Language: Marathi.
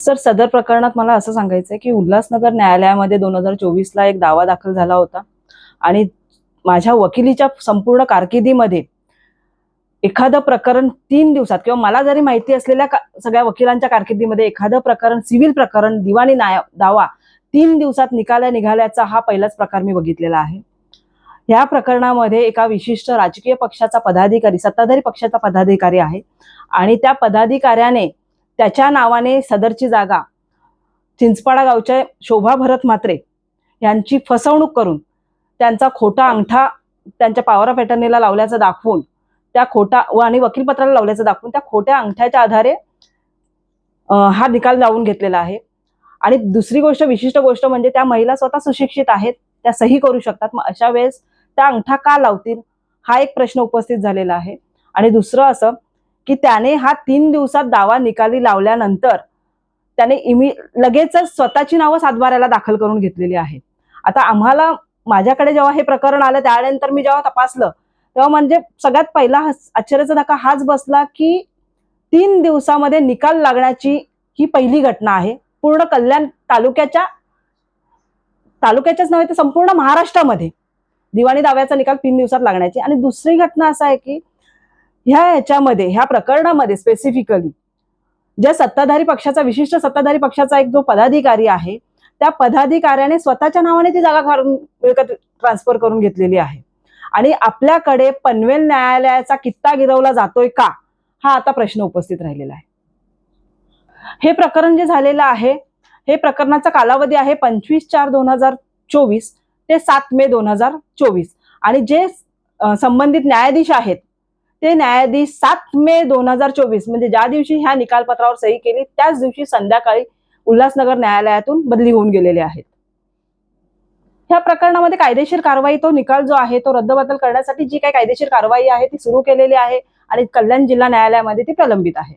सर, सदर प्रकरणात मला असं सांगायचंय की उल्हासनगर न्यायालयामध्ये 2024ला एक दावा दाखल झाला होता आणि माझ्या वकिलीच्या संपूर्ण कारकिर्दीमध्ये एखादं प्रकरण 3 दिवसात किंवा मला जरी माहिती असलेल्या सगळ्या वकिलांच्या कारकिर्दीमध्ये एखादं प्रकरण, सिव्हिल प्रकरण, दिवाणी दावा 3 दिवसात निघाल्याचा हा पहिलाच प्रकार मी बघितलेला आहे. या प्रकरणामध्ये एका विशिष्ट राजकीय पक्षाचा पदाधिकारी, सत्ताधारी पक्षाचा पदाधिकारी आहे आणि त्या पदाधिकाऱ्याने त्याच्या नावाने सदरची जागा चिंचपाडा गावच्या शोभा भरत म्हात्रे यांची फसवणूक करून त्यांचा खोटा अंगठा त्यांच्या पॉवर ऑफ अटर्नीला लावल्याचं दाखवून त्या खोटा आणि वकीलपत्राला लावल्याचं दाखवून त्या खोट्या अंगठ्याच्या आधारे हा निकाल लावून घेतलेला आहे. आणि दुसरी गोष्ट, विशिष्ट गोष्ट म्हणजे त्या महिला स्वतः सुशिक्षित आहेत, त्या सही करू शकतात. मग अशा वेळेस त्या अंगठा का लावतील हा एक प्रश्न उपस्थित झालेला आहे. आणि दुसरं असं की त्याने हा 3 दिवसात दावा निकाली लावल्यानंतर त्याने लगेचच स्वतःची नावं सातबाऱ्याला दाखल करून घेतलेली आहेत. आता माझ्याकडे जेव्हा हे प्रकरण आलं त्यानंतर मी जेव्हा तपासलं तेव्हा म्हणजे सगळ्यात पहिला आश्चर्याचा धक्का हाच बसला की 3 दिवसामध्ये निकाल लागण्याची ही पहिली घटना आहे. पूर्ण कल्याण तालुक्याच्याच नव्हे तर संपूर्ण महाराष्ट्रामध्ये दिवाणी दाव्याचा निकाल 3 दिवसात लागण्याची. आणि दुसरी घटना असा आहे की ह्या प्रकरणामध्ये स्पेसिफिकली विशिष्ट सत्ताधारी पक्षाचा एक जो पदाधिकारी आहे त्या पदाधिकाऱ्याने स्वतःच्या नावाने ती जागा ट्रान्सफर करून घेतलेली आहे. आणि आपल्याकडे पनवेल न्यायालयाचा कित्ता गिरवला जातोय का हा आता प्रश्न उपस्थित राहिलेला आहे. हे प्रकरण जे झालेलं आहे, हे प्रकरणाचा कालावधी आहे 25/4/2024 ते 7 मे 2024 आणि जे संबंधित न्यायाधीश आहेत ते न्यायाधीश 7 मे 2024 म्हणजे ज्या दिवशी ह्या निकालपत्रावर सही केली त्याच दिवशी संध्याकाळी उल्हासनगर न्यायालयातून बदली होऊन गेलेले आहेत. ह्या प्रकरणामध्ये कायदेशीर कारवाई, तो निकाल जो आहे तो रद्दबातल करण्यासाठी जी काही कायदेशीर कारवाई आहे ती सुरू केलेली आहे आणि कल्याण जिल्हा न्यायालयामध्ये ती प्रलंबित आहे.